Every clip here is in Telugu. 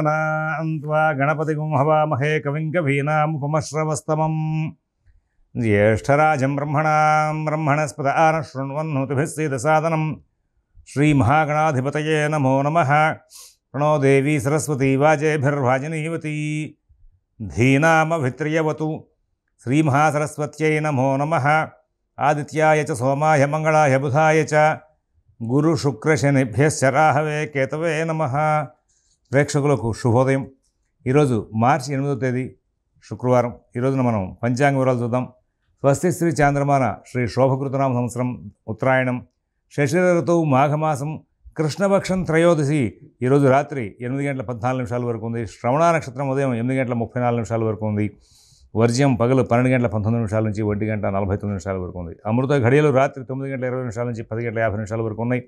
गणान्त्वा गणपतिगुं हवामहे कविं कवीनामुपमश्रवस्तमं ज्येष्ठराजं ब्रह्मणस्पत आनः शृण्वन्नोतिभिः सीदसादनं श्रीमहागणाधिपतये नमो नमः। प्रणो देवी सरस्वती वाजेभिर्वाजिनीवती धीनामभित्र्यवतु श्रीमहासरस्वत्यै नमो नमः। आदित्याय च सोमाय मंगलाय बुधाय च गुरु शुक्र शनिभ्यश्च राहवे केतवे नमः। ప్రేక్షకులకు శుభోదయం। ఈరోజు మార్చి 8వ తేదీ శుక్రవారం। ఈరోజున మనం పంచాంగ వివరాలు చూద్దాం। స్వస్తి శ్రీ చాంద్రమాన శ్రీ శోభకృతనామ సంవత్సరం ఉత్తరాయణం శశిర ఋతువు మాఘమాసం కృష్ణపక్షం త్రయోదశి ఈరోజు రాత్రి 8:14 వరకు ఉంది। శ్రవణ నక్షత్రం ఉదయం 8:34 వరకు ఉంది। వర్జ్యం పగలు 12:19 నుంచి 1:49 వరకు ఉంది। అమృత ఘడియలు రాత్రి 9:20 నుంచి 10:50 వరకు ఉన్నాయి।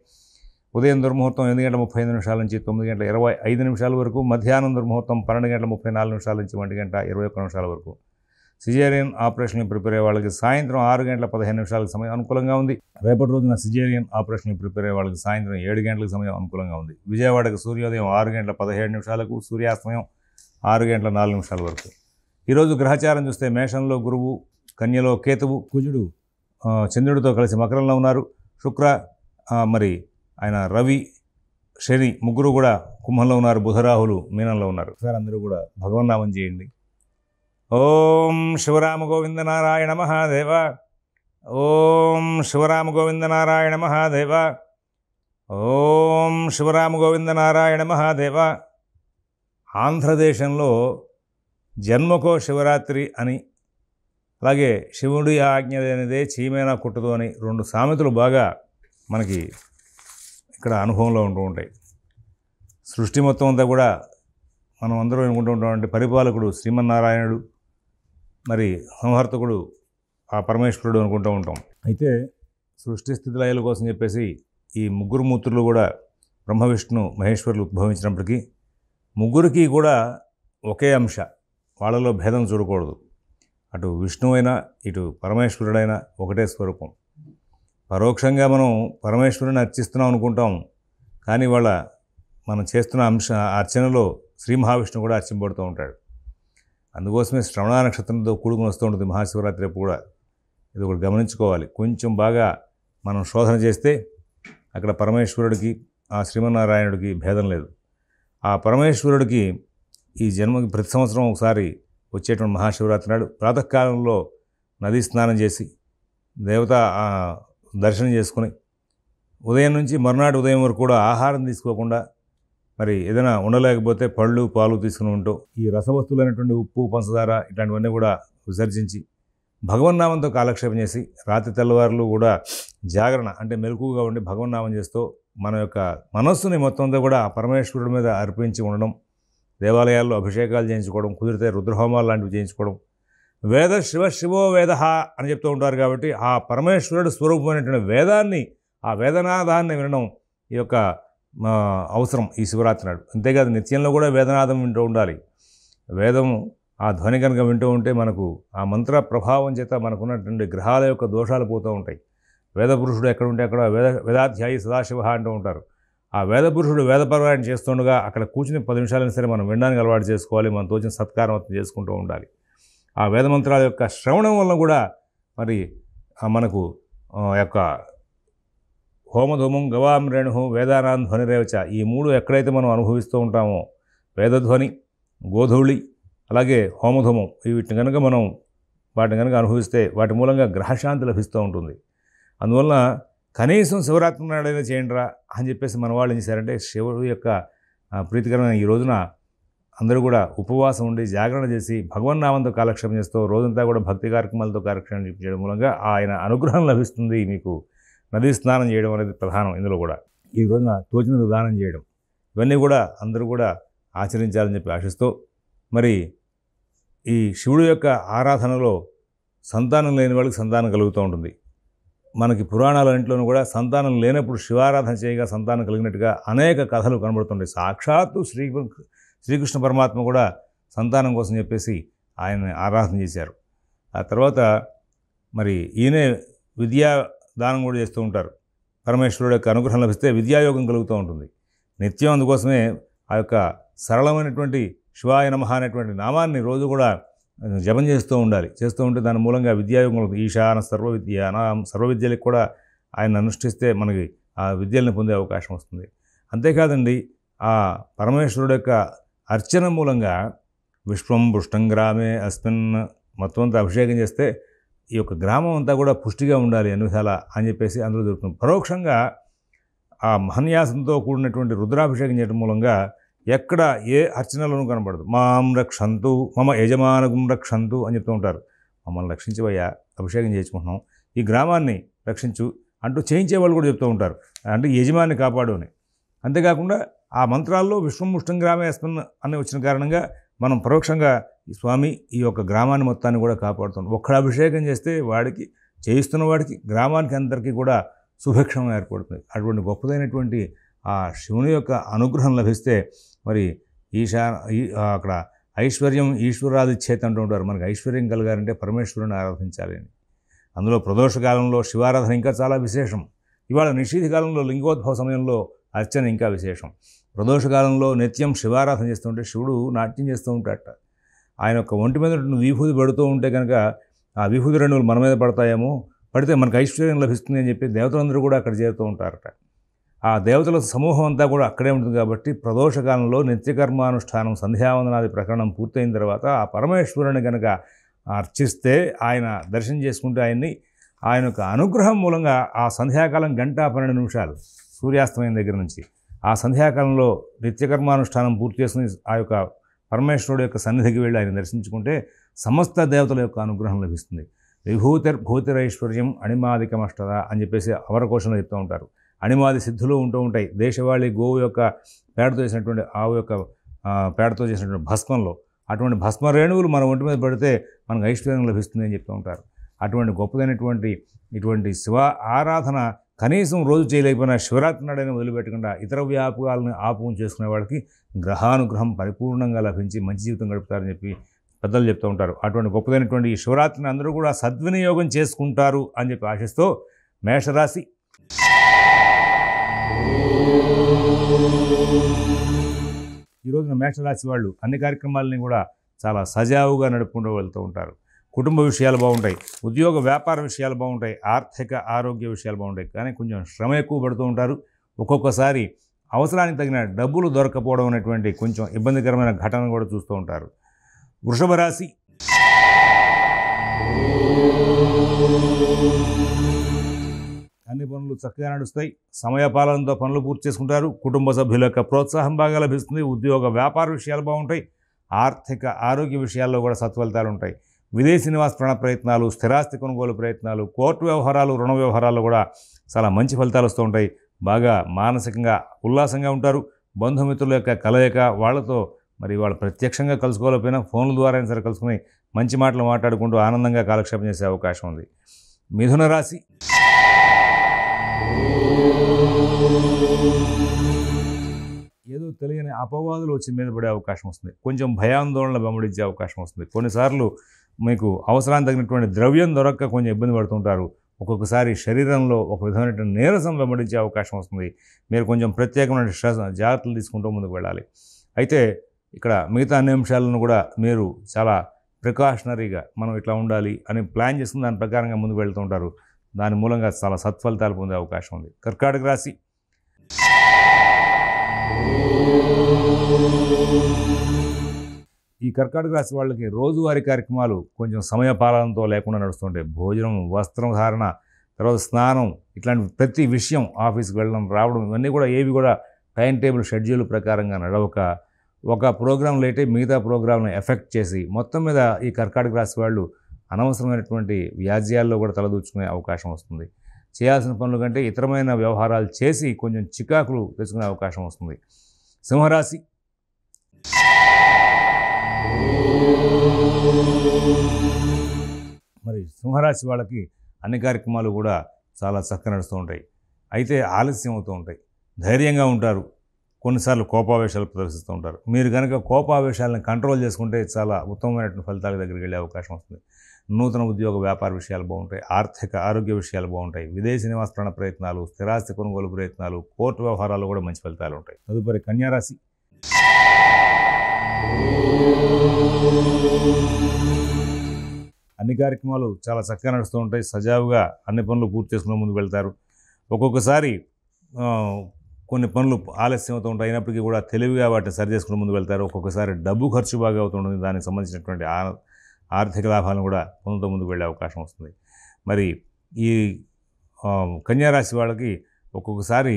ఉదయం దుర్ముహూర్తం 8:35 నుంచి 9:25 వరకు। మధ్యాహ్నం దుర్ముహూర్తం 12:34 నుంచి 1:21 వరకు। సిజేరియన్ ఆపరేషన్ ప్రిపేర్ అయ్యే వాళ్ళకి సాయంత్రం 6:15 సమయం అనుకూలంగా ఉంది। రేపటి రోజున సిజేరియన్ ఆపరేషన్ ప్రిపేర్ అయ్యే వాళ్ళకి సాయంత్రం 7 గంటలకు సమయం అనుకూలంగా ఉంది। విజయవాడకు సూర్యోదయం 6:17 సూర్యాస్తమయం 6:04 వరకు। ఈరోజు గ్రహచారం చూస్తే మేషంలో గురువు, కన్యలో కేతువు, కుజుడు చంద్రుడితో కలిసి మకరంలో ఉన్నారు। శుక్ర మరి ఆయన రవి, శని ముగ్గురు కూడా కుంభంలో ఉన్నారు। బుధరాహులు మీనంలో ఉన్నారు। సార్ అందరూ కూడా భగవన్నామం చేయండి। ఓం శివరామ గోవింద నారాయణ మహాదేవ, ఓం శివరామ గోవింద నారాయణ మహాదేవ, ఓం శివరామ గోవింద నారాయణ మహాదేవ। ఆంధ్రదేశంలో జన్మకో శివరాత్రి అని, అలాగే శివుడి ఆజ్ఞ లేనిదే చీమైనా కుట్టదు అని రెండు సామెతలు బాగా మనకి ఇక్కడ అనుభవంలో ఉంటూ ఉంటాయి। సృష్టి మొత్తం అంతా కూడా మనం అందరూ అనుకుంటూ ఉంటామంటే పరిపాలకుడు శ్రీమన్నారాయణుడు, మరి సంహర్తకుడు ఆ పరమేశ్వరుడు అనుకుంటూ ఉంటాం। అయితే సృష్టి స్థితి లయాల కోసం చెప్పేసి ఈ ముగ్గురు మూర్తులు కూడా బ్రహ్మ విష్ణు మహేశ్వరులు ఉద్భవించినప్పటికీ ముగ్గురికి కూడా ఒకే అంశ, వాళ్ళలో భేదం చూడకూడదు। అటు విష్ణువైనా ఇటు పరమేశ్వరుడైనా ఒకటే స్వరూపం। పరోక్షంగా మనం పరమేశ్వరుని అర్చిస్తున్నాం అనుకుంటాం, కానీ మనం చేస్తున్న అర్చనలో శ్రీ మహావిష్ణువు కూడా అర్చింపబడుతూ ఉంటాడు। అందుకోసమే శ్రవణ నక్షత్రంతో కూడుకుని వస్తూ ఉంటుంది మహాశివరాత్రి రేపు కూడా। ఇది ఒకటి గమనించుకోవాలి। కొంచెం బాగా మనం శోధన చేస్తే అక్కడ పరమేశ్వరుడికి ఆ శ్రీమన్నారాయణుడికి భేదం లేదు। ఆ పరమేశ్వరుడికి ఈ జన్మకి ప్రతి సంవత్సరం ఒకసారి వచ్చేటువంటి మహాశివరాత్రి నాడు ప్రాతకాలంలో నదీ స్నానం చేసి దేవత దర్శనం చేసుకుని ఉదయం నుంచి మరునాడు ఉదయం వరకు కూడా ఆహారం తీసుకోకుండా, మరి ఏదైనా ఉండలేకపోతే పళ్ళు పాలు తీసుకుని ఉంటూ ఈ రసవస్తువులైనటువంటి ఉప్పు పంచదార ఇట్లాంటివన్నీ కూడా విసర్జించి భగవన్నామంతో కాలక్షేపం చేసి రాత్రి తెల్లవారులు కూడా జాగరణ అంటే మెలకుగా ఉండి భగవన్నామం చేస్తూ మన యొక్క మనస్సుని మొత్తం అంతా కూడా పరమేశ్వరుడి మీద అర్పించి ఉండడం, దేవాలయాల్లో అభిషేకాలు చేయించుకోవడం, కుదిరితే రుద్రహోమాలు లాంటివి చేయించుకోవడం, వేద శివో వేద అని చెప్తూ ఉంటారు కాబట్టి ఆ పరమేశ్వరుడు స్వరూపమైనటువంటి వేదాన్ని, ఆ వేదనాదాన్ని వినడం ఈ యొక్క అవసరం ఈ శివరాత్రి నాడు। అంతేకాదు నిత్యంలో కూడా వేదనాదం వింటూ ఉండాలి। వేదము ఆ ధ్వని కనుక వింటూ ఉంటే మనకు ఆ మంత్ర ప్రభావం చేత మనకున్నటువంటి గ్రహాల యొక్క దోషాలు పోతూ ఉంటాయి। వేదపురుషుడు ఎక్కడ ఉంటే అక్కడ వేదాధ్యాయి సదాశివ అంటూ ఉంటారు। ఆ వేదపురుషుడు వేదపరాయణ చేస్తుండగా అక్కడ కూర్చుని 10 నిమిషాలైనా సరే మనం వినడానికి అలవాటు చేసుకోవాలి। మనం తోచిన సత్కారం చేసుకుంటూ ఉండాలి। ఆ వేదమంత్రాల యొక్క శ్రవణం వలన కూడా మరి మనకు యొక్క హోమధూమం గవాం రేణు వేదానాం ధ్వనిరేవచ ఈ మూడు ఎక్కడైతే మనం అనుభవిస్తూ ఉంటామో వేదధ్వని, గోధూళి, అలాగే హోమధూమం వీటిని కనుక మనం వాటిని కనుక అనుభవిస్తే వాటి మూలంగా గ్రహశాంతి లభిస్తూ ఉంటుంది। అందువలన కనీసం శివరాత్రి నాడైనా చేయండిరా అని చెప్పేసి మన వాళ్ళు ఏం చేశారంటే శివుడు యొక్క ప్రీతికరమైన ఈ రోజున అందరూ కూడా ఉపవాసం ఉండి జాగరణ చేసి భగవన్నామంతో కాలక్షేపం చేస్తూ రోజంతా కూడా భక్తి కార్యక్రమాలతో కాలక్షేపం చేయడం మూలంగా ఆయన అనుగ్రహం లభిస్తుంది। మీకు నదీ స్నానం చేయడం అనేది ప్రధానం ఇందులో కూడా। ఈ రోజున తోచినంత దానం చేయడం ఇవన్నీ కూడా అందరూ కూడా ఆచరించాలని చెప్పి ఆశిస్తూ, మరి ఈ శివుడు యొక్క ఆరాధనలో సంతానం లేని వాళ్ళకి సంతానం కలుగుతూ ఉంటుంది। మనకి పురాణాలన్నింటిలోనూ కూడా సంతానం లేనప్పుడు శివారాధన చేయగా సంతానం కలిగినట్టుగా అనేక కథలు కనబడుతుంటాయి। సాక్షాత్తు శ్రీకృష్ణ పరమాత్మ కూడా సంతానం కోసం చెప్పేసి ఆయన ఆరాధన చేశారు। ఆ తర్వాత మరి ఈయనే విద్యా దానం కూడా చేస్తూ ఉంటారు। పరమేశ్వరుడు యొక్క అనుగ్రహం లభిస్తే విద్యాయోగం కలుగుతూ ఉంటుంది నిత్యం। అందుకోసమే ఆ యొక్క సరళమైనటువంటి శివాయ నమః అనేటువంటి నామాన్ని రోజు కూడా జపం చేస్తూ ఉండాలి. చేస్తూ ఉంటే దాని మూలంగా విద్యాయోగం ఈశాన సర్వ విద్యలకు కూడా ఆయన అనుష్ఠిస్తే మనకి ఆ విద్యలను పొందే అవకాశం వస్తుంది. అంతేకాదండి, ఆ పరమేశ్వరుడు యొక్క అర్చన మూలంగా విశ్వం పుష్టం గ్రామే అస్మిన్ మొత్తం అంతా అభిషేకం చేస్తే ఈ యొక్క గ్రామం అంతా కూడా పుష్టిగా ఉండాలి అన్ని విధాల అని చెప్పేసి అందులో దొరుకుతుంది. పరోక్షంగా ఆ మహన్యాసంతో కూడినటువంటి రుద్రాభిషేకం చేయడం మూలంగా ఎక్కడ ఏ అర్చనలోనూ కనబడదు. మాం రక్షంతు మమ యజమానగుం రక్షంతు అని చెప్తూ ఉంటారు. మమ్మల్ని రక్షించవయ్యా, అభిషేకం చేయించుకుంటున్నాం, ఈ గ్రామాన్ని రక్షించు అంటూ చేయించేవాళ్ళు కూడా చెప్తూ ఉంటారు. అంటే యజమాన్ని కాపాడు అని. అంతేకాకుండా ఆ మంత్రాల్లో విశ్వం పుష్టం గ్రామే అస్మిన్ అని వచ్చిన కారణంగా మనం పరోక్షంగా ఈ స్వామి ఈ యొక్క గ్రామాన్ని మొత్తాన్ని కూడా కాపాడుతాం. ఒక్కడ అభిషేకం చేస్తే వాడికి, చేయిస్తున్న వాడికి, గ్రామానికి అందరికీ కూడా సుభిక్షం ఏర్పడుతుంది. అటువంటి గొప్పదైనటువంటి ఆ శివుని యొక్క అనుగ్రహం లభిస్తే మరి అక్కడ ఐశ్వర్యం ఈశ్వరాదిచ్చేత అంటూ ఉంటారు. మనకి ఐశ్వర్యం కలగాలంటే పరమేశ్వరుని ఆరాధించాలి అని. అందులో ప్రదోషకాలంలో శివారాధన ఇంకా చాలా విశేషం. ఇవాళ నిషీధ కాలంలో లింగోద్భవ సమయంలో అర్చన ఇంకా విశేషం. ప్రదోషకాలంలో నిత్యం శివారాధన చేస్తుంటే శివుడు నాట్యం చేస్తూ ఉంటాడట. ఆయన యొక్క ఒంటి మీద విభూతి పడుతూ ఉంటే కనుక ఆ విభూతి రేణువులు మన మీద పడతాయేమో, పడితే మనకు ఐశ్వర్యం లభిస్తుంది అని చెప్పి దేవతలందరూ కూడా అక్కడ చేరుతూ ఉంటారట. ఆ దేవతల సమూహం అంతా కూడా అక్కడే ఉంటుంది కాబట్టి ప్రదోషకాలంలో నిత్యకర్మానుష్ఠానం సంధ్యావందనాది ప్రకరణం పూర్తయిన తర్వాత ఆ పరమేశ్వరుని కనుక అర్చిస్తే, ఆయన దర్శనం చేసుకుంటే ఆయన యొక్క అనుగ్రహం మూలంగా ఆ సంధ్యాకాలం 1:12 నిమిషాలు సూర్యాస్తమయం దగ్గర నుంచి ఆ సంధ్యాకాలంలో నిత్యకర్మానుష్ఠానం పూర్తి చేసుకుని ఆ యొక్క పరమేశ్వరుడు యొక్క సన్నిధికి వెళ్ళి ఆయన దర్శించుకుంటే సమస్త దేవతల యొక్క అనుగ్రహం లభిస్తుంది. విభూతిరైశ్వర్యం అణిమాదికమష్టద అని చెప్పేసి అమరకోశంలో చెప్తూ ఉంటారు. అణిమాది సిద్ధులు ఉంటూ ఉంటాయి. దేశవాళీ గోవు యొక్క పేడతో చేసినటువంటి ఆవు యొక్క పేడతో చేసినటువంటి భస్మంలో అటువంటి భస్మ రేణువులు మన ఒంటి మీద పడితే మనకు ఐశ్వర్యం లభిస్తుంది అని చెప్తూ ఉంటారు. అటువంటి గొప్పదైనటువంటి ఇటువంటి శివ ఆరాధన కనీసం రోజు చేయలేకపోయినా శివరాత్రి నాడైనా వదిలిపెట్టకుండా ఇతర వ్యాపకాలను ఆపుం చేసుకునే వాళ్ళకి గ్రహానుగ్రహం పరిపూర్ణంగా లభించి మంచి జీవితం గడుపుతారని చెప్పి పెద్దలు చెప్తూ ఉంటారు. అటువంటి గొప్పదైనటువంటి ఈ శివరాత్రిని అందరూ కూడా సద్వినియోగం చేసుకుంటారు అని చెప్పి ఆశిస్తూ మేషరాశి ఈ రోజున మేషరాశి వాళ్ళు అన్ని కార్యక్రమాలని కూడా చాలా సజావుగా నడుపుకుంటూ వెళ్తూ ఉంటారు. కుటుంబ విషయాలు బాగుంటాయి, ఉద్యోగ వ్యాపార విషయాలు బాగుంటాయి, ఆర్థిక ఆరోగ్య విషయాలు బాగుంటాయి. కానీ కొంచెం శ్రమ ఎక్కువ పడుతూ ఉంటారు. ఒక్కొక్కసారి అవసరానికి తగిన డబ్బులు దొరకపోవడం అనేటువంటి కొంచెం ఇబ్బందికరమైన ఘటన కూడా చూస్తూ ఉంటారు. వృషభ రాశి అన్ని పనులు చక్కగా నడుస్తాయి. సమయపాలనతో పనులు పూర్తి చేసుకుంటారు. కుటుంబ సభ్యుల యొక్క ప్రోత్సాహం బాగా లభిస్తుంది. ఉద్యోగ వ్యాపార విషయాలు బాగుంటాయి. ఆర్థిక ఆరోగ్య విషయాల్లో కూడా సత్ఫలితాలు ఉంటాయి. విదేశీ నివాస ప్రయత్నాలు, స్థిరాస్తి కొనుగోలు ప్రయత్నాలు, కోర్టు వ్యవహారాలు, రుణ వ్యవహారాల్లో కూడా చాలా మంచి ఫలితాలు వస్తూ ఉంటాయి. బాగా మానసికంగా ఉల్లాసంగా ఉంటారు. బంధుమిత్రుల యొక్క కలయిక, వాళ్ళతో మరి వాళ్ళు ప్రత్యక్షంగా కలుసుకోలేకపోయినా ఫోన్ల ద్వారా అయినా సరే కలుసుకుని మంచి మాటలు మాట్లాడుకుంటూ ఆనందంగా కాలక్షేపం చేసే అవకాశం ఉంది. మిథున రాశి ఏదో తెలియని అపవాదులు వచ్చి మీద పడే అవకాశం వస్తుంది. కొంచెం భయాందోళన వెంబడించే అవకాశం వస్తుంది. కొన్నిసార్లు మీకు అవసరానికి తగినటువంటి ద్రవ్యం దొరక్క కొంచెం ఇబ్బంది పడుతుంటారు. ఒక్కొక్కసారి శరీరంలో ఒక విధమైన నీరసం వెంబడించే అవకాశం వస్తుంది. మీరు కొంచెం ప్రత్యేకమైన జాగ్రత్తలు తీసుకుంటూ ముందుకు వెళ్ళాలి. అయితే ఇక్కడ మిగతా అన్ని అంశాలను కూడా మీరు చాలా ప్రికాషనరీగా మనం ఇట్లా ఉండాలి అని ప్లాన్ చేసుకుని దాని ప్రకారంగా ముందుకు వెళ్తూ ఉంటారు. దాని మూలంగా చాలా సత్ఫలితాలు పొందే అవకాశం ఉంది. కర్కాటక రాశి ఈ కర్కాటక రాశి వాళ్ళకి రోజువారీ కార్యక్రమాలు కొంచెం సమయపాలనతో లేకుండా నడుస్తుంటాయి. భోజనం, వస్త్రం ధారణ, తర్వాత స్నానం, ఇట్లాంటి ప్రతి విషయం, ఆఫీస్కి వెళ్ళడం రావడం, ఇవన్నీ కూడా ఏవి కూడా టైం టేబుల్ షెడ్యూల్ ప్రకారంగా నడవక ఒక ప్రోగ్రాం లేట్ అయి మిగతా ప్రోగ్రాంను ఎఫెక్ట్ చేసి మొత్తం మీద ఈ కర్కాటక రాశి వాళ్ళు అనవసరమైనటువంటి వ్యాజ్యాల్లో కూడా తలదూచుకునే అవకాశం వస్తుంది. చేయాల్సిన పనుల కంటే ఇతరమైన వ్యవహారాలు చేసి కొంచెం చికాకులు తెచ్చుకునే అవకాశం వస్తుంది. సింహరాశి మరి సింహరాశి వాళ్ళకి అన్ని కార్యక్రమాలు కూడా చాలా చక్కగా నడుస్తూ ఉంటాయి. అయితే ఆలస్యం అవుతూ ఉంటాయి. ధైర్యంగా ఉంటారు. కొన్నిసార్లు కోపావేశాలు ప్రదర్శిస్తూ ఉంటారు. మీరు కనుక కోపావేశాలను కంట్రోల్ చేసుకుంటే చాలా ఉత్తమమైనటువంటి ఫలితాల దగ్గరికి వెళ్ళే అవకాశం వస్తుంది. నూతన ఉద్యోగ వ్యాపార విషయాలు బాగుంటాయి. ఆర్థిక ఆరోగ్య విషయాలు బాగుంటాయి. విదేశీ నివాస ప్రయత్నాలు, స్థిరాస్తి కొనుగోలు ప్రయత్నాలు, కోర్టు వ్యవహారాలు కూడా మంచి ఫలితాలు ఉంటాయి. తదుపరి కన్యారాశి అన్ని కార్యక్రమాలు చాలా చక్కగా నడుస్తూ ఉంటాయి. సజావుగా అన్ని పనులు పూర్తి చేసుకుని ముందుకు వెళ్తారు. ఒక్కొక్కసారి కొన్ని పనులు ఆలస్యం అవుతూ ఉంటాయి. అయినప్పటికీ కూడా తెలివిగా వాటిని సరి చేసుకుని ముందుకు వెళ్తారు. ఒక్కొక్కసారి డబ్బు ఖర్చు బాగా అవుతుంటుంది. దానికి సంబంధించినటువంటి ఆర్థిక లాభాలను కూడా పొందుతూ ముందుకు వెళ్ళే అవకాశం వస్తుంది. మరి ఈ కన్యా రాశి వాళ్ళకి ఒక్కొక్కసారి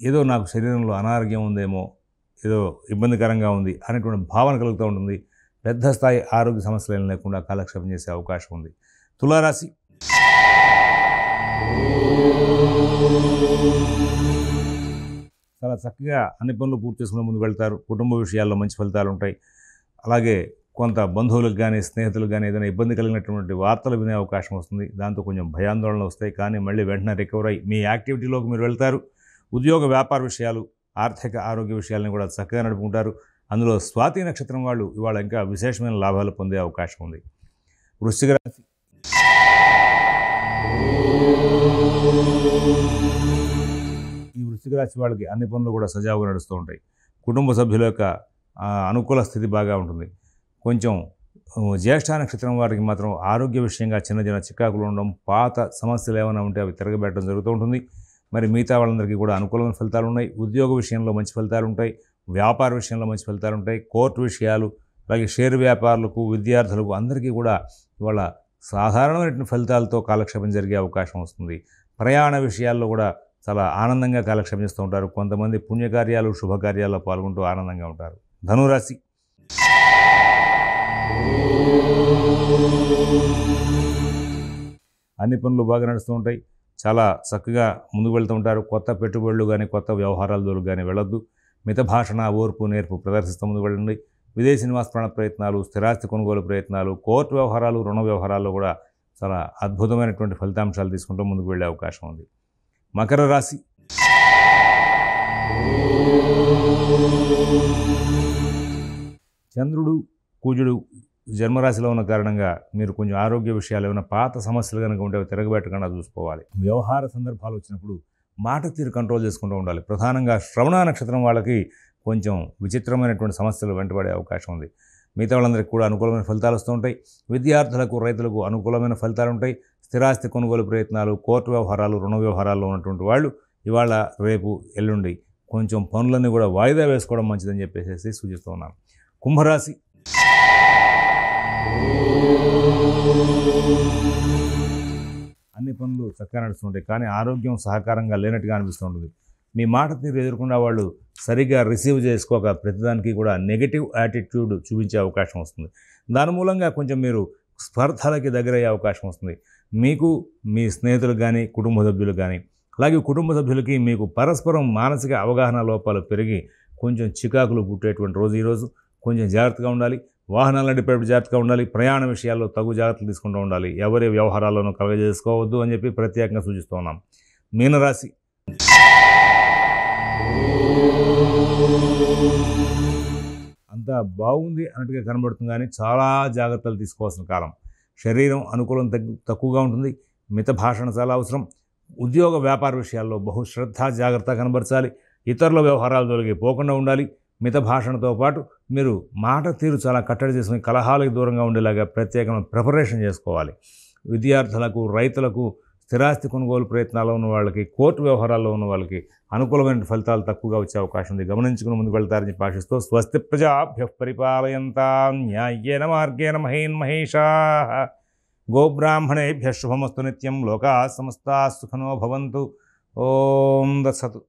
ఏదో నాకు శరీరంలో అనారోగ్యం ఉందేమో, ఏదో ఇబ్బందికరంగా ఉంది అనేటువంటి భావన కలుగుతూ ఉంటుంది. పెద్ద స్థాయి ఆరోగ్య సమస్యలు లేకుండా కాలక్షేపం చేసే అవకాశం ఉంది. తులారాశి చాలా చక్కగా అన్ని పనులు పూర్తి చేసుకుని ముందుకు వెళ్తారు. కుటుంబ విషయాల్లో మంచి ఫలితాలు ఉంటాయి. అలాగే కొంత బంధువులకు కానీ స్నేహితులకు కానీ ఏదైనా ఇబ్బంది కలిగినటువంటి వార్తలు వినే అవకాశం వస్తుంది. దాంతో కొంచెం భయాందోళనలు వస్తాయి. కానీ మళ్ళీ వెంటనే రికవర్ అయ్యి మీ యాక్టివిటీలోకి మీరు వెళ్తారు. ఉద్యోగ వ్యాపార విషయాలు, ఆర్థిక ఆరోగ్య విషయాలను కూడా చక్కగా నడుపుకుంటారు. అందులో స్వాతి నక్షత్రం వాళ్ళు ఇవాళ ఇంకా విశేషమైన లాభాలు పొందే అవకాశం ఉంది. వృశ్చిక రాశి ఈ వృశ్చిక రాశి వాళ్ళకి అన్ని పనులు కూడా సజావుగా నడుస్తూ ఉంటాయి. కుటుంబ సభ్యుల యొక్క అనుకూల స్థితి బాగా ఉంటుంది. కొంచెం జ్యేష్ఠ నక్షత్రం వారికి మాత్రం ఆరోగ్య విషయంగా చిన్న చిన్న చికాకులు ఉండడం, పాత సమస్యలు ఏమైనా ఉంటే అవి తిరగబెట్టడం జరుగుతూ ఉంటుంది. మరి మిగతా వాళ్ళందరికీ కూడా అనుకూలమైన ఫలితాలు ఉన్నాయి. ఉద్యోగ విషయంలో మంచి ఫలితాలు ఉంటాయి. వ్యాపార విషయంలో మంచి ఫలితాలు ఉంటాయి. కోర్టు విషయాలు, అలాగే షేర్ వ్యాపారులకు, విద్యార్థులకు అందరికీ కూడా ఇవాళ సాధారణమైన ఫలితాలతో కాలక్షేపం జరిగే అవకాశం వస్తుంది. ప్రయాణ విషయాల్లో కూడా చాలా ఆనందంగా కాలక్షేపం చేస్తూ ఉంటారు. కొంతమంది పుణ్యకార్యాలు, శుభకార్యాల్లో పాల్గొంటూ ఆనందంగా ఉంటారు. ధనురాశి అన్ని పనులు బాగా నడుస్తూ ఉంటాయి. చాలా చక్కగా ముందుకు వెళ్తూ ఉంటారు. కొత్త పెట్టుబడులు కానీ కొత్త వ్యవహారాల జోలికి కానీ వెళ్ళొద్దు. మిత భాషణ, ఓర్పు, నేర్పు ప్రదర్శిస్తూ ముందుకు వెళ్ళండి. విదేశీ నివాస ప్రయత్నాలు, స్థిరాస్తి కొనుగోలు ప్రయత్నాలు, కోర్టు వ్యవహారాలు, రుణ వ్యవహారాల్లో కూడా చాలా అద్భుతమైనటువంటి ఫలితాంశాలు తీసుకుంటూ ముందుకు వెళ్ళే అవకాశం ఉంది. మకర రాశి చంద్రుడు, కుజుడు జన్మరాశిలో ఉన్న కారణంగా మీరు కొంచెం ఆరోగ్య విషయాలు ఏమైనా పాత సమస్యలు కనుక ఉంటే తిరగబెట్టకుండా చూసుకోవాలి. వ్యవహార సందర్భాలు వచ్చినప్పుడు మాట తీరు కంట్రోల్ చేసుకుంటూ ఉండాలి. ప్రధానంగా శ్రవణ నక్షత్రం వాళ్ళకి కొంచెం విచిత్రమైనటువంటి సమస్యలు వెంటబడే అవకాశం ఉంది. మిగతా వాళ్ళందరికీ కూడా అనుకూలమైన ఫలితాలు వస్తూ ఉంటాయి. విద్యార్థులకు, రైతులకు అనుకూలమైన ఫలితాలు ఉంటాయి. స్థిరాస్తి కొనుగోలు ప్రయత్నాలు, కోర్టు వ్యవహారాలు, రుణ వ్యవహారాల్లో ఉన్నటువంటి వాళ్ళు ఇవాళ, రేపు, ఎల్లుండి కొంచెం పనులన్నీ కూడా వాయిదా వేసుకోవడం మంచిదని చెప్పేసి సూచిస్తూ ఉన్నాను. కుంభరాశి అన్ని పనులు చక్కగా నడుస్తుంటాయి. కానీ ఆరోగ్యం సహకారంగా లేనట్టుగా అనిపిస్తుంటుంది. మీ మాట తీరు ఎదుర్కొన్న వాళ్ళు సరిగ్గా రిసీవ్ చేసుకోక ప్రతిదానికి కూడా నెగిటివ్ యాటిట్యూడ్ చూపించే అవకాశం వస్తుంది. దాని మూలంగా కొంచెం మీరు స్పర్ధలకి దగ్గరయ్యే అవకాశం వస్తుంది. మీకు, మీ స్నేహితులకు కానీ, కుటుంబ సభ్యులకు కానీ, అలాగే కుటుంబ సభ్యులకి మీకు పరస్పరం మానసిక అవగాహన లోపాలు పెరిగి కొంచెం చికాకులు పుట్టేటువంటి రోజు ఈరోజు. కొంచెం జాగ్రత్తగా ఉండాలి. వాహనాలు నడిపేటప్పుడు జాగ్రత్తగా ఉండాలి. ప్రయాణ విషయాల్లో తగు జాగ్రత్తలు తీసుకుంటూ ఉండాలి. ఎవరి వ్యవహారాల్లోనూ కలగజేసుకోవద్దు అని చెప్పి ప్రత్యేకంగా సూచిస్తూ ఉన్నాం. మీనరాశి అంతా బాగుంది అన్నట్టుగా కనబడుతుంది, కానీ చాలా జాగ్రత్తలు తీసుకోవాల్సిన కాలం. శరీరం అనుకూలం తక్కువగా ఉంటుంది. మిత భాషణ చాలా అవసరం. ఉద్యోగ వ్యాపార విషయాల్లో బహుశ్రద్ధ, జాగ్రత్త కనబరచాలి. ఇతరుల వ్యవహారాల జోలికి పోకుండా ఉండాలి. మిత భాషణతో పాటు మీరు మాట తీరు చాలా కట్టడి చేసుకుని కలహాలకు దూరంగా ఉండేలాగా ప్రత్యేకమైన ప్రిపరేషన్ చేసుకోవాలి. విద్యార్థులకు, రైతులకు, స్థిరాస్తి కొనుగోలు ప్రయత్నాల్లో ఉన్న వాళ్ళకి, కోర్టు వ్యవహారాల్లో ఉన్న వాళ్ళకి అనుకూలమైన ఫలితాలు తక్కువగా వచ్చే అవకాశం ఉంది. గమనించుకుని ముందుకు వెళ్తారని ఆశిస్తూ స్వస్తి ప్రజాభ్యః పరిపాలయంతాం న్యాయేన మార్గేణ మహేన్మహేషాః గోబ్రాహ్మణేభ్యః శుభమస్తు నిత్యం. లోకాః సమస్తాః సుఖినో భవంతు. ఓం దత్సతు.